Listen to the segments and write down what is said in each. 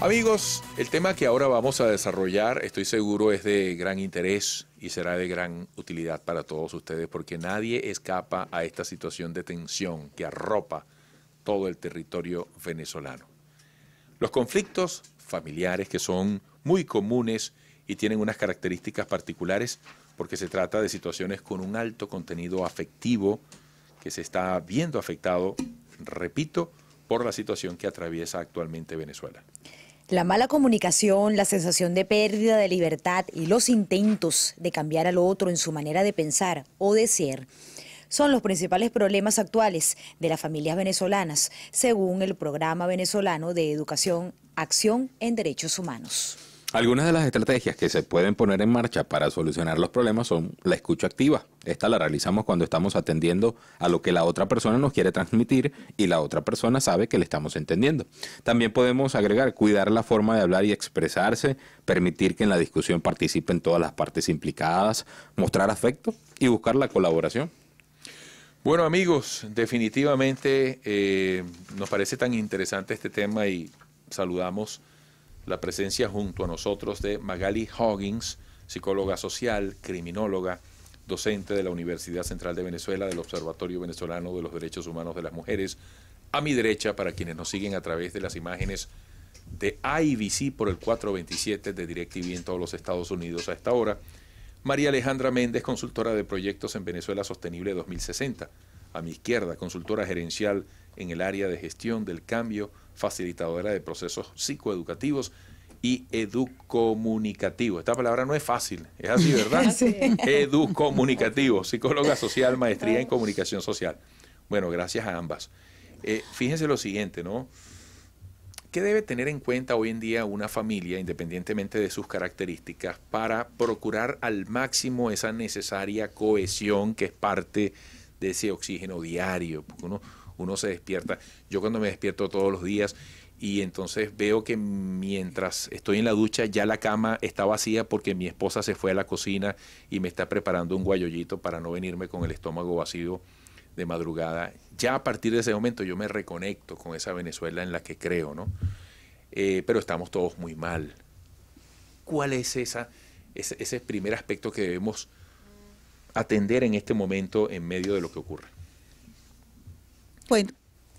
Amigos, el tema que ahora vamos a desarrollar, estoy seguro, es de gran interés y será de gran utilidad para todos ustedes, porque nadie escapa a esta situación de tensión que arropa todo el territorio venezolano. Los conflictos familiares, que son muy comunes y tienen unas características particulares, porque se trata de situaciones con un alto contenido afectivo que se está viendo afectado, repito, por la situación que atraviesa actualmente Venezuela. La mala comunicación, la sensación de pérdida de libertad y los intentos de cambiar al otro en su manera de pensar o de ser son los principales problemas actuales de las familias venezolanas, según el Programa Venezolano de Educación, Acción en Derechos Humanos. Algunas de las estrategias que se pueden poner en marcha para solucionar los problemas son la escucha activa. Esta la realizamos cuando estamos atendiendo a lo que la otra persona nos quiere transmitir y la otra persona sabe que le estamos entendiendo. También podemos agregar cuidar la forma de hablar y expresarse, permitir que en la discusión participen todas las partes implicadas, mostrar afecto y buscar la colaboración. Bueno, amigos, definitivamente nos parece tan interesante este tema y saludamos la presencia junto a nosotros de Magali Hoggins, psicóloga social, criminóloga, docente de la Universidad Central de Venezuela, del Observatorio Venezolano de los Derechos Humanos de las Mujeres. A mi derecha, para quienes nos siguen a través de las imágenes de IBC por el 427 de DirecTV en todos los Estados Unidos a esta hora, María Alejandra Méndez, consultora de proyectos en Venezuela Sostenible 2060. A mi izquierda, consultora gerencial en el área de gestión del cambio, facilitadora de procesos psicoeducativos y educomunicativos. Esta palabra no es fácil, es así, ¿verdad? Sí. Educomunicativo, psicóloga social, maestría en comunicación social. Bueno, gracias a ambas. Fíjense lo siguiente, ¿no? ¿Qué debe tener en cuenta hoy en día una familia, independientemente de sus características, para procurar al máximo esa necesaria cohesión que es parte de ese oxígeno diario? Porque uno se despierta. Yo cuando me despierto todos los días y entonces veo que mientras estoy en la ducha ya la cama está vacía porque mi esposa se fue a la cocina y me está preparando un guayollito para no venirme con el estómago vacío de madrugada. Ya a partir de ese momento yo me reconecto con esa Venezuela en la que creo, ¿no? Pero estamos todos muy mal. ¿Cuál es ese primer aspecto que debemos atender en este momento en medio de lo que ocurre? Bueno,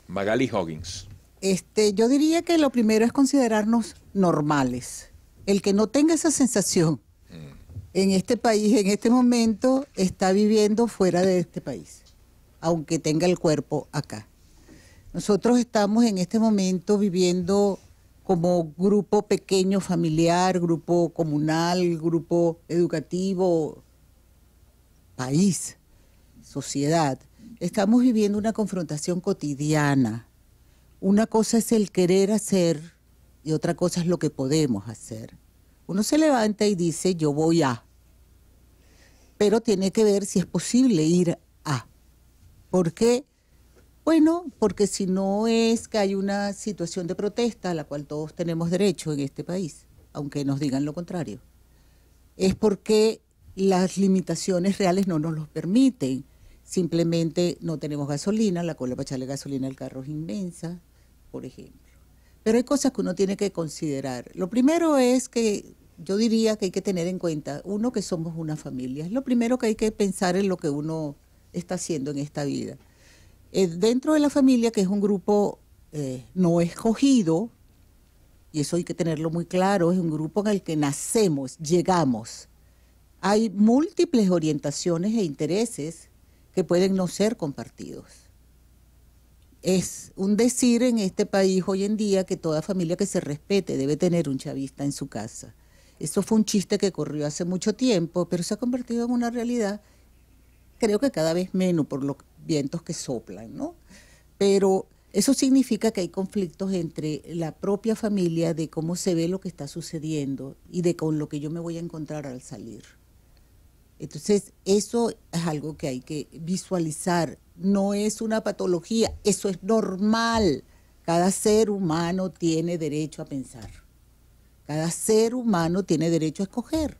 Magali Hoggins. yo diría que lo primero es considerarnos normales. El que no tenga esa sensación en este país, en este momento, está viviendo fuera de este país, aunque tenga el cuerpo acá. Nosotros estamos en este momento viviendo como grupo pequeño familiar, grupo comunal, grupo educativo, país, sociedad. Estamos viviendo una confrontación cotidiana. Una cosa es el querer hacer y otra cosa es lo que podemos hacer. Uno se levanta y dice, yo voy a. Pero tiene que ver si es posible ir a. ¿Por qué? Bueno, porque si no es que hay una situación de protesta a la cual todos tenemos derecho en este país, aunque nos digan lo contrario, es porque las limitaciones reales no nos lo permiten. Simplemente no tenemos gasolina, la cola para echarle gasolina al carro es inmensa, por ejemplo. Pero hay cosas que uno tiene que considerar. Lo primero es que yo diría que hay que tener en cuenta, uno, que somos una familia. Es lo primero que hay que pensar en lo que uno está haciendo en esta vida. Dentro de la familia, que es un grupo no escogido, y eso hay que tenerlo muy claro, es un grupo en el que nacemos, llegamos. Hay múltiples orientaciones e intereses que pueden no ser compartidos. Es un decir en este país hoy en día que toda familia que se respete debe tener un chavista en su casa. Eso fue un chiste que corrió hace mucho tiempo, pero se ha convertido en una realidad, creo que cada vez menos por los vientos que soplan, ¿no? Pero eso significa que hay conflictos entre la propia familia de cómo se ve lo que está sucediendo y de con lo que yo me voy a encontrar al salir. Entonces, eso es algo que hay que visualizar. No es una patología, eso es normal. Cada ser humano tiene derecho a pensar. Cada ser humano tiene derecho a escoger.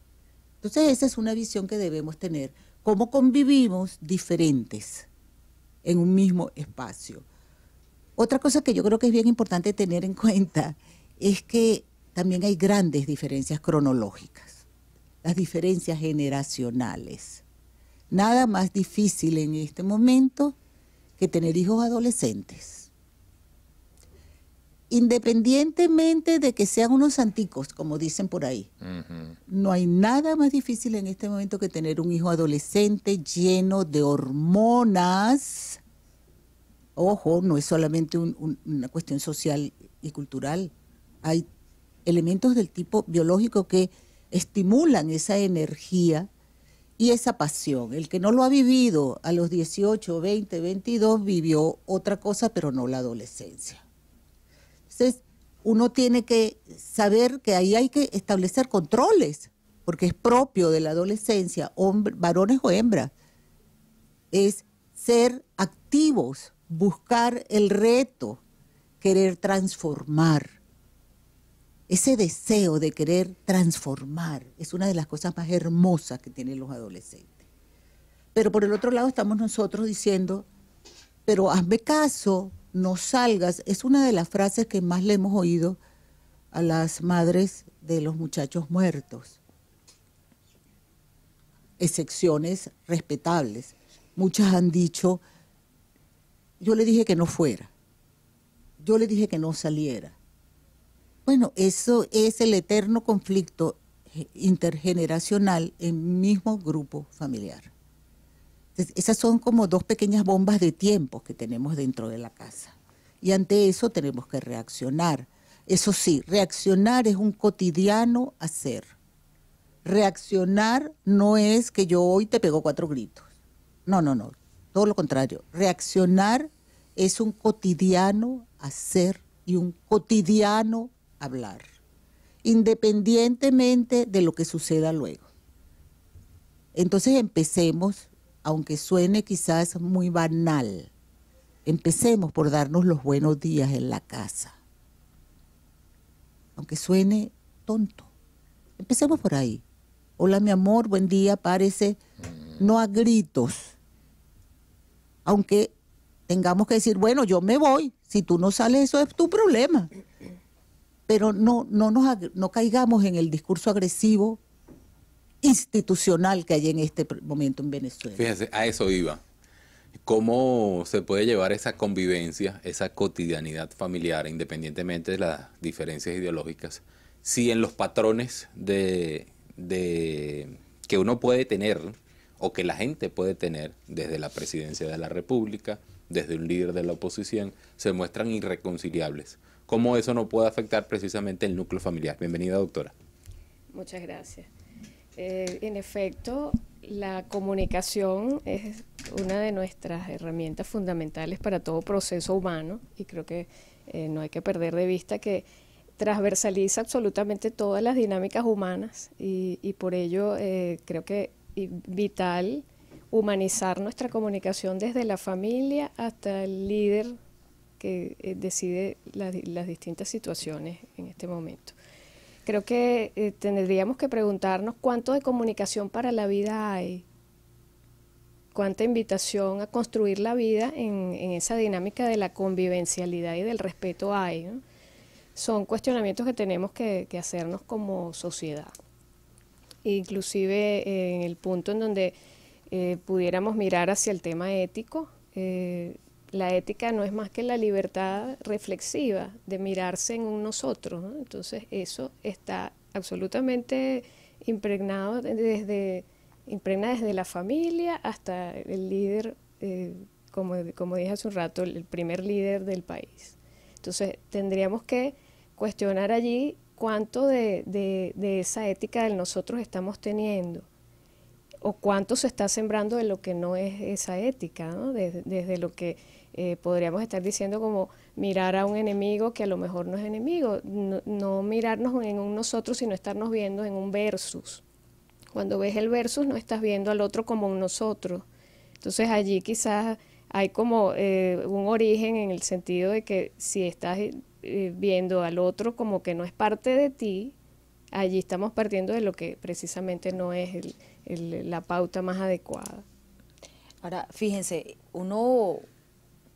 Entonces, esa es una visión que debemos tener. Cómo convivimos diferentes en un mismo espacio. Otra cosa que yo creo que es bien importante tener en cuenta es que también hay grandes diferencias cronológicas, las diferencias generacionales. Nada más difícil en este momento que tener hijos adolescentes. Independientemente de que sean unos santicos, como dicen por ahí, no hay nada más difícil en este momento que tener un hijo adolescente lleno de hormonas. Ojo, no es solamente una cuestión social y cultural. Hay elementos del tipo biológico que estimulan esa energía y esa pasión. El que no lo ha vivido a los 18, 20, 22 vivió otra cosa, pero no la adolescencia. Entonces, uno tiene que saber que ahí hay que establecer controles, porque es propio de la adolescencia, varones o hembras. Es ser activos, buscar el reto, querer transformar. Ese deseo de querer transformar es una de las cosas más hermosas que tienen los adolescentes. Pero por el otro lado estamos nosotros diciendo, pero hazme caso, no salgas. Es una de las frases que más le hemos oído a las madres de los muchachos muertos. Excepciones respetables. Muchas han dicho, yo le dije que no fuera, yo le dije que no saliera. Bueno, eso es el eterno conflicto intergeneracional en un mismo grupo familiar. Entonces, esas son como dos pequeñas bombas de tiempo que tenemos dentro de la casa. Y ante eso tenemos que reaccionar. Eso sí, reaccionar es un cotidiano hacer. Reaccionar no es que yo hoy te pego 4 gritos. No, no, no. Todo lo contrario. Reaccionar es un cotidiano hacer y un cotidiano hablar, independientemente de lo que suceda luego. Entonces empecemos, aunque suene quizás muy banal, empecemos por darnos los buenos días en la casa. Aunque suene tonto, empecemos por ahí. Hola, mi amor, buen día, párese. No a gritos. Aunque tengamos que decir, bueno, yo me voy. Si tú no sales, eso es tu problema. Pero no caigamos en el discurso agresivo institucional que hay en este momento en Venezuela. Fíjese, a eso iba. ¿Cómo se puede llevar esa convivencia, esa cotidianidad familiar, independientemente de las diferencias ideológicas, si en los patrones que uno puede tener o que la gente puede tener desde la presidencia de la República, desde un líder de la oposición, se muestran irreconciliables? ¿Cómo eso no puede afectar precisamente el núcleo familiar? Bienvenida, doctora. Muchas gracias. En efecto, la comunicación es una de nuestras herramientas fundamentales para todo proceso humano y creo que no hay que perder de vista que transversaliza absolutamente todas las dinámicas humanas y por ello creo que es vital humanizar nuestra comunicación desde la familia hasta el líder que decide las distintas situaciones en este momento. Creo que tendríamos que preguntarnos cuánto de comunicación para la vida hay, cuánta invitación a construir la vida en esa dinámica de la convivencialidad y del respeto hay, ¿no? Son cuestionamientos que tenemos que hacernos como sociedad. Inclusive en el punto en donde pudiéramos mirar hacia el tema ético, la ética no es más que la libertad reflexiva de mirarse en un nosotros, ¿no? Entonces eso está absolutamente impregnado impregna desde la familia hasta el líder, como dije hace un rato, el primer líder del país. Entonces tendríamos que cuestionar allí cuánto de esa ética del nosotros estamos teniendo o cuánto se está sembrando de lo que no es esa ética, ¿no? Desde lo que podríamos estar diciendo como mirar a un enemigo que a lo mejor no es enemigo, no mirarnos en un nosotros, sino estarnos viendo en un versus. Cuando ves el versus no estás viendo al otro como un nosotros. Entonces allí quizás hay como un origen en el sentido de que si estás viendo al otro como que no es parte de ti, allí estamos partiendo de lo que precisamente no es la pauta más adecuada. Ahora, fíjense, uno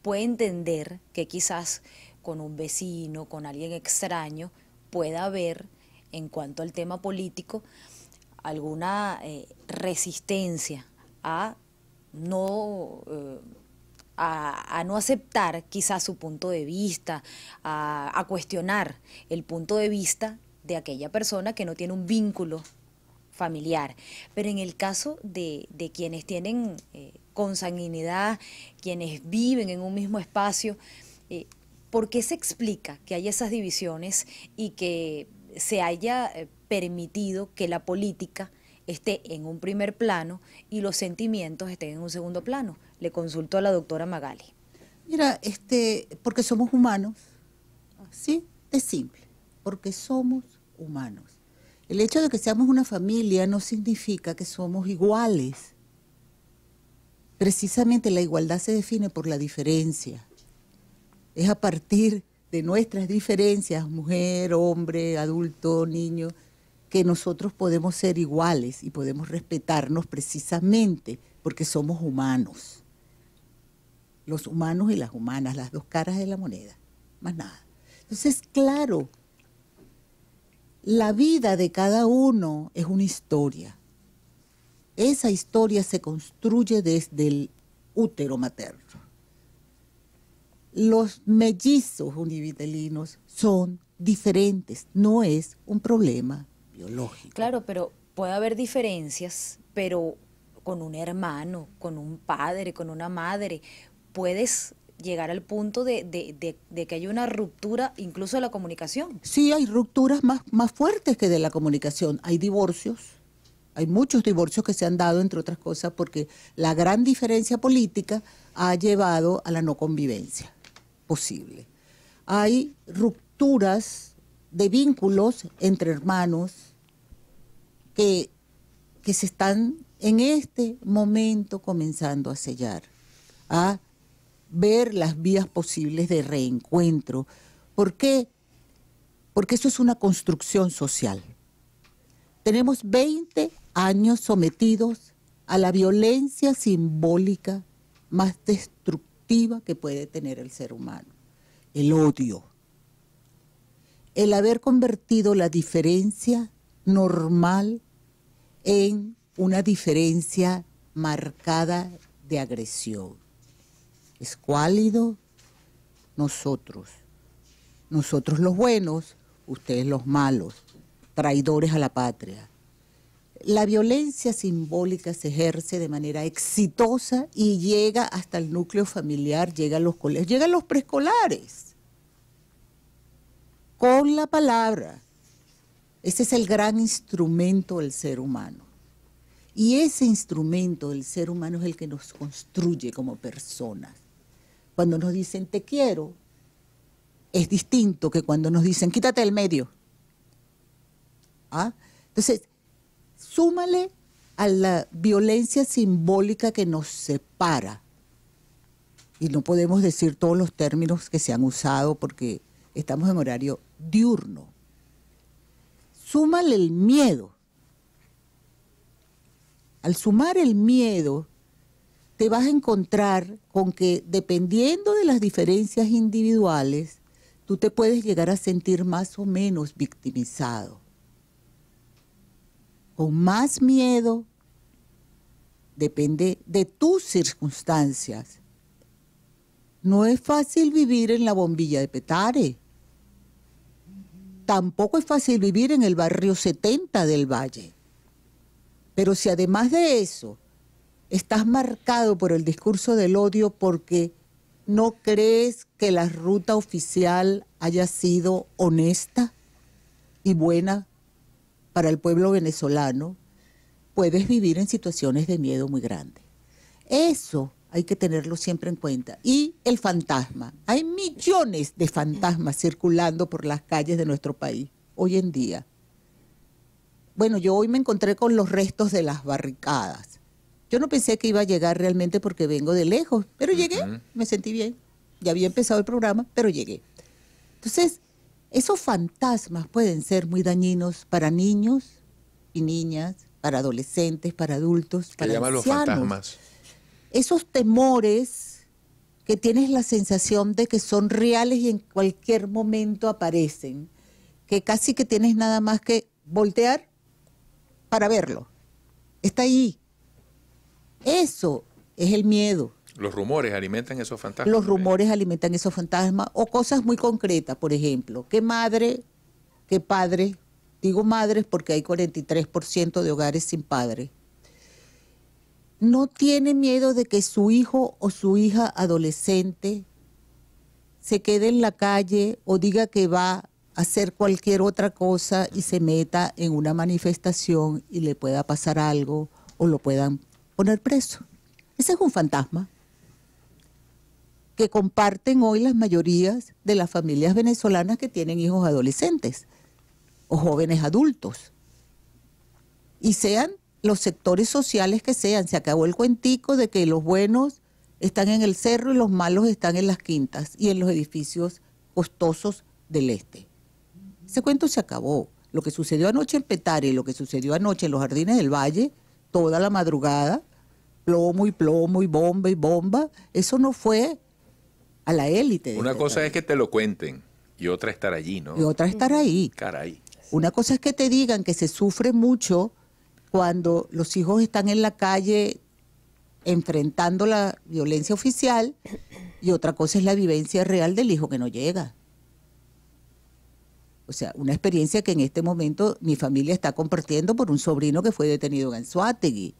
puede entender que quizás con un vecino, con alguien extraño, pueda haber, en cuanto al tema político, alguna resistencia a no aceptar quizás su punto de vista, a cuestionar el punto de vista de aquella persona que no tiene un vínculo familiar. Pero en el caso de quienes tienen consanguinidad, quienes viven en un mismo espacio, ¿por qué se explica que hay esas divisiones y que se haya permitido que la política esté en un primer plano y los sentimientos estén en un segundo plano? Le consulto a la doctora Magali. Mira, porque somos humanos, así de simple, porque somos humanos. El hecho de que seamos una familia no significa que somos iguales. Precisamente la igualdad se define por la diferencia. Es a partir de nuestras diferencias, mujer, hombre, adulto, niño, que nosotros podemos ser iguales y podemos respetarnos precisamente porque somos humanos. Los humanos y las humanas, las dos caras de la moneda, más nada. Entonces, claro, la vida de cada uno es una historia. Esa historia se construye desde el útero materno. Los mellizos univitelinos son diferentes, no es un problema biológico. Claro, pero puede haber diferencias, pero con un hermano, con un padre, con una madre, puedes llegar al punto de que haya una ruptura incluso de la comunicación. Sí, hay rupturas más fuertes que de la comunicación. Hay divorcios, hay muchos divorcios que se han dado, entre otras cosas, porque la gran diferencia política ha llevado a la no convivencia posible. Hay rupturas de vínculos entre hermanos que se están en este momento comenzando a sellar, a ver las vías posibles de reencuentro. ¿Por qué? Porque eso es una construcción social. Tenemos 20 años sometidos a la violencia simbólica más destructiva que puede tener el ser humano, el odio. El haber convertido la diferencia normal en una diferencia marcada de agresión. Escuálido, nosotros los buenos, ustedes los malos, traidores a la patria. La violencia simbólica se ejerce de manera exitosa y llega hasta el núcleo familiar, llega a los colegios, llega a los preescolares. Con la palabra. Ese es el gran instrumento del ser humano. Y ese instrumento del ser humano es el que nos construye como personas. Cuando nos dicen te quiero, es distinto que cuando nos dicen quítate del medio. ¿Ah? Entonces, súmale a la violencia simbólica que nos separa. Y no podemos decir todos los términos que se han usado porque estamos en horario diurno. Súmale el miedo. Al sumar el miedo, te vas a encontrar con que dependiendo de las diferencias individuales, tú te puedes llegar a sentir más o menos victimizado. Con más miedo, depende de tus circunstancias. No es fácil vivir en la Bombilla de Petare. Tampoco es fácil vivir en el barrio 70 del Valle. Pero si además de eso estás marcado por el discurso del odio porque no crees que la ruta oficial haya sido honesta y buena para el pueblo venezolano, puedes vivir en situaciones de miedo muy grande. Eso hay que tenerlo siempre en cuenta. Y el fantasma. Hay millones de fantasmas circulando por las calles de nuestro país hoy en día. Bueno, yo hoy me encontré con los restos de las barricadas. Yo no pensé que iba a llegar realmente porque vengo de lejos, pero llegué, me sentí bien. Ya había empezado el programa, pero llegué. Entonces, esos fantasmas pueden ser muy dañinos para niños y niñas, para adolescentes, para adultos, para ancianos. ¿Qué llaman los fantasmas? Esos temores que tienes la sensación de que son reales y en cualquier momento aparecen, que casi que tienes nada más que voltear para verlo. Está ahí. Eso es el miedo. Los rumores alimentan esos fantasmas. Los rumores alimentan esos fantasmas o cosas muy concretas, por ejemplo, qué madre, qué padre, digo madres porque hay 43% de hogares sin padre, no tiene miedo de que su hijo o su hija adolescente se quede en la calle o diga que va a hacer cualquier otra cosa y se meta en una manifestación y le pueda pasar algo o lo puedan poner preso. Ese es un fantasma que comparten hoy las mayorías de las familias venezolanas que tienen hijos adolescentes o jóvenes adultos. Y sean los sectores sociales que sean, se acabó el cuentico de que los buenos están en el cerro y los malos están en las quintas y en los edificios costosos del este. Ese cuento se acabó. Lo que sucedió anoche en Petare y lo que sucedió anoche en los Jardines del Valle, toda la madrugada, plomo y bomba, eso no fue a la élite. Una cosa es que te lo cuenten y otra estar allí, ¿no? Y otra estar ahí. Caray. Una cosa es que te digan que se sufre mucho cuando los hijos están en la calle enfrentando la violencia oficial y otra cosa es la vivencia real del hijo que no llega. O sea, una experiencia que en este momento mi familia está compartiendo por un sobrino que fue detenido en Anzoátegui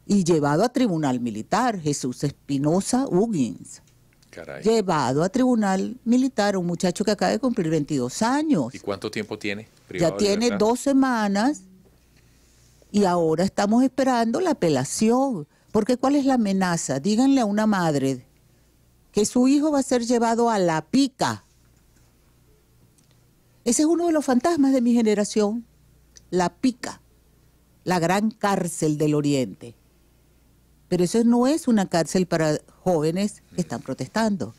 y llevado a tribunal militar, Jesús Espinosa Huggins. Caray. Llevado a tribunal militar, un muchacho que acaba de cumplir 22 años. ¿Y cuánto tiempo tiene? Ya tiene 2 semanas y ahora estamos esperando la apelación. Porque ¿cuál es la amenaza? Díganle a una madre que su hijo va a ser llevado a la pica. Ese es uno de los fantasmas de mi generación, la pica, la gran cárcel del Oriente. Pero eso no es una cárcel para jóvenes que están protestando.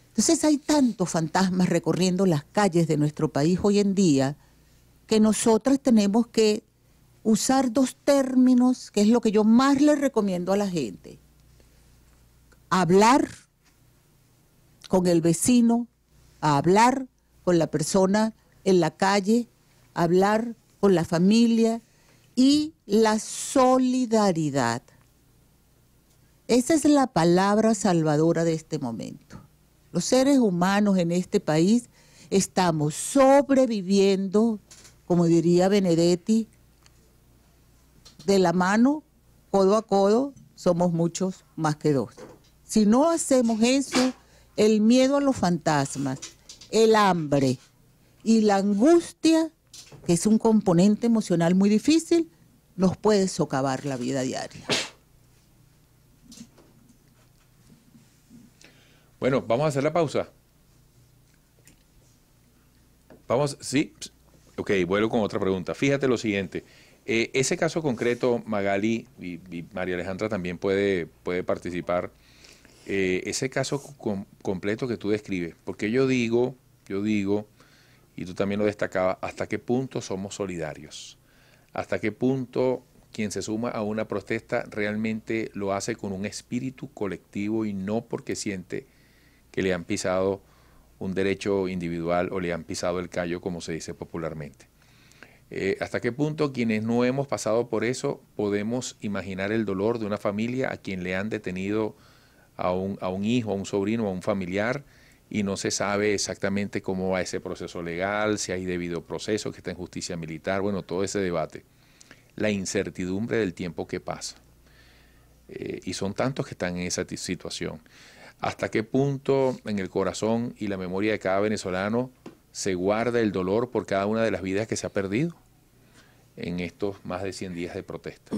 Entonces hay tantos fantasmas recorriendo las calles de nuestro país hoy en día que nosotras tenemos que usar 2 términos, que es lo que yo más le recomiendo a la gente. Hablar con el vecino, hablar con la persona en la calle, hablar con la familia y la solidaridad. Esa es la palabra salvadora de este momento. Los seres humanos en este país estamos sobreviviendo, como diría Benedetti, de la mano, codo a codo, somos muchos más que 2. Si no hacemos eso, el miedo a los fantasmas, el hambre y la angustia, que es un componente emocional muy difícil, nos puede socavar la vida diaria. Bueno, vamos a hacer la pausa. Sí. Ok, vuelvo con otra pregunta. Fíjate lo siguiente. Ese caso concreto, Magali y María Alejandra también puede participar. Ese caso completo que tú describes, porque yo digo, y tú también lo destacabas, hasta qué punto somos solidarios, hasta qué punto quien se suma a una protesta realmente lo hace con un espíritu colectivo y no porque siente que le han pisado un derecho individual o le han pisado el callo, como se dice popularmente. ¿Hasta qué punto quienes no hemos pasado por eso podemos imaginar el dolor de una familia a quien le han detenido a un hijo, a un sobrino, a un familiar y no se sabe exactamente cómo va ese proceso legal, si hay debido proceso, que está en justicia militar, bueno, todo ese debate. La incertidumbre del tiempo que pasa. Y son tantos que están en esa situación. ¿Hasta qué punto en el corazón y la memoria de cada venezolano se guarda el dolor por cada una de las vidas que se ha perdido en estos más de 100 días de protesta?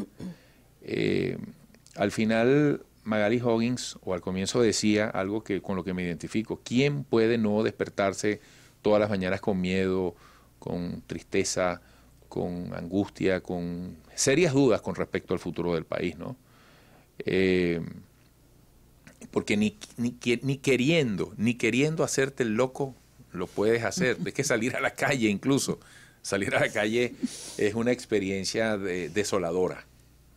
Al final, Magali Huggins, o al comienzo decía algo con lo que me identifico. ¿Quién puede no despertarse todas las mañanas con miedo, con tristeza, con angustia, con serias dudas con respecto al futuro del país, ¿no? Porque ni queriendo hacerte el loco lo puedes hacer. Es que salir a la calle incluso, salir a la calle es una experiencia desoladora.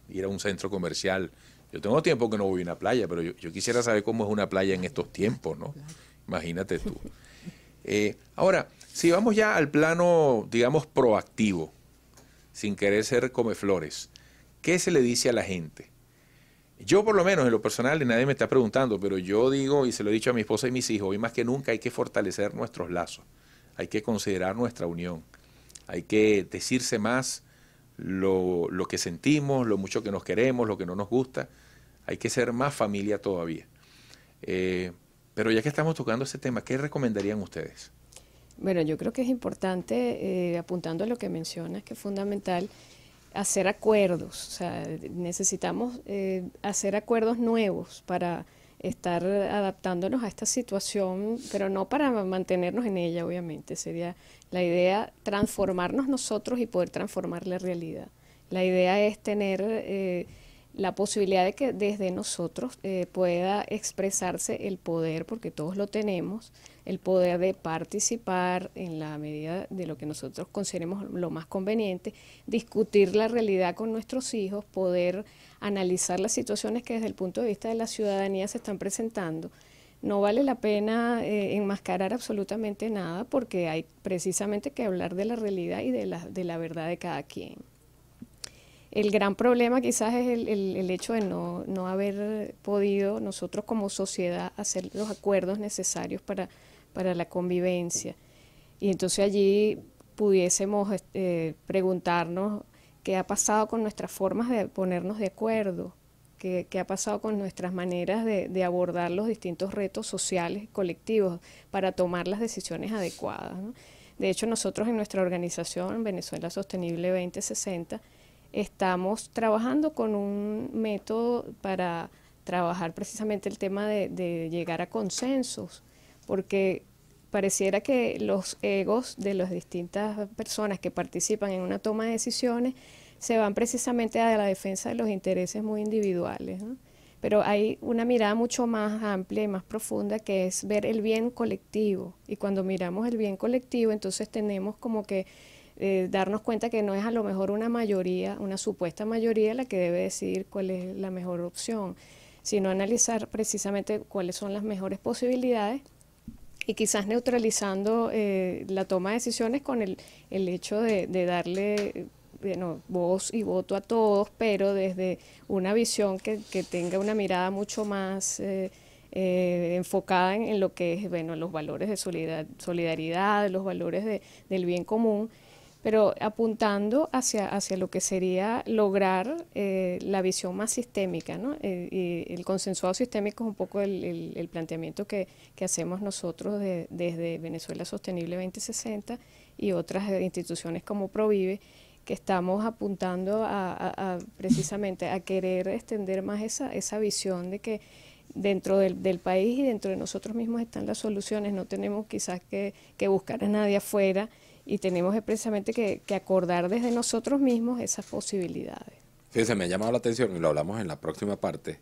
Ir a un centro comercial. Yo tengo tiempo que no voy a una playa, pero yo quisiera saber cómo es una playa en estos tiempos, ¿no? Imagínate tú. Ahora, Si vamos ya al plano, digamos, proactivo, sin querer ser comeflores, ¿qué se le dice a la gente? Yo por lo menos en lo personal, y nadie me está preguntando, pero yo digo y se lo he dicho a mi esposa y mis hijos, hoy más que nunca hay que fortalecer nuestros lazos, hay que considerar nuestra unión, hay que decirse más lo que sentimos, lo mucho que nos queremos, lo que no nos gusta, hay que ser más familia todavía. Pero ya que estamos tocando ese tema, ¿qué recomendarían ustedes? Bueno, yo creo que es importante, apuntando a lo que mencionas, que es fundamental hacer acuerdos. O sea, necesitamos hacer acuerdos nuevos para estar adaptándonos a esta situación, pero no para mantenernos en ella, obviamente. Sería la idea transformarnos nosotros y poder transformar la realidad. La idea es tener la posibilidad de que desde nosotros pueda expresarse el poder, porque todos lo tenemos, el poder de participar en la medida de lo que nosotros consideremos lo más conveniente, discutir la realidad con nuestros hijos, poder analizar las situaciones que desde el punto de vista de la ciudadanía se están presentando. No vale la pena enmascarar absolutamente nada, porque hay precisamente que hablar de la realidad y de la verdad de cada quien. El gran problema quizás es el hecho de no haber podido nosotros como sociedad hacer los acuerdos necesarios para la convivencia. Y entonces allí pudiésemos preguntarnos qué ha pasado con nuestras formas de ponernos de acuerdo, qué ha pasado con nuestras maneras de abordar los distintos retos sociales colectivos para tomar las decisiones adecuadas, ¿no? De hecho, nosotros en nuestra organización, Venezuela Sostenible 2060, estamos trabajando con un método para trabajar precisamente el tema de llegar a consensos, porque pareciera que los egos de las distintas personas que participan en una toma de decisiones se van precisamente a la defensa de los intereses muy individuales, ¿no? Pero hay una mirada mucho más amplia y más profunda, que es ver el bien colectivo, y cuando miramos el bien colectivo, entonces tenemos como que darnos cuenta que no es a lo mejor una mayoría, una supuesta mayoría la que debe decidir cuál es la mejor opción, sino analizar precisamente cuáles son las mejores posibilidades y quizás neutralizando la toma de decisiones con el hecho de darle voz y voto a todos, pero desde una visión que tenga una mirada mucho más enfocada en lo que es los valores de solidaridad, los valores del bien común, pero apuntando hacia lo que sería lograr la visión más sistémica, ¿no? Y el consensuado sistémico es un poco el planteamiento que hacemos nosotros desde Venezuela Sostenible 2060 y otras instituciones como Provive, que estamos apuntando precisamente a querer extender más esa visión de que dentro del país y dentro de nosotros mismos están las soluciones. No tenemos quizás que buscar a nadie afuera, y tenemos precisamente que acordar desde nosotros mismos esas posibilidades. Fíjense, me ha llamado la atención, y lo hablamos en la próxima parte,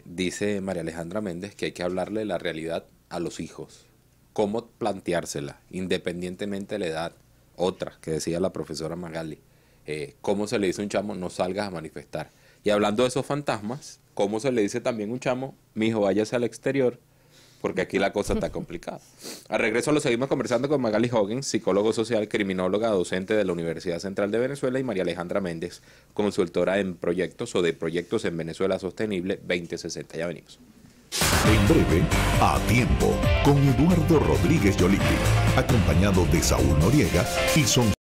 dice María Alejandra Méndez que hay que hablarle de la realidad a los hijos, cómo planteársela, independientemente de la edad. Otra, que decía la profesora Magali, cómo se le dice a un chamo, no salgas a manifestar. Y hablando de esos fantasmas, cómo se le dice también a un chamo, mijo, váyase al exterior, porque aquí la cosa está complicada. Al regreso lo seguimos conversando con Magali Hoggins, psicólogo social, criminóloga, docente de la Universidad Central de Venezuela, y María Alejandra Méndez, consultora en proyectos o de proyectos en Venezuela Sostenible 2060. Ya venimos. En breve, A Tiempo, con Eduardo Rodríguez Yoliti, acompañado de Saúl Noriega y son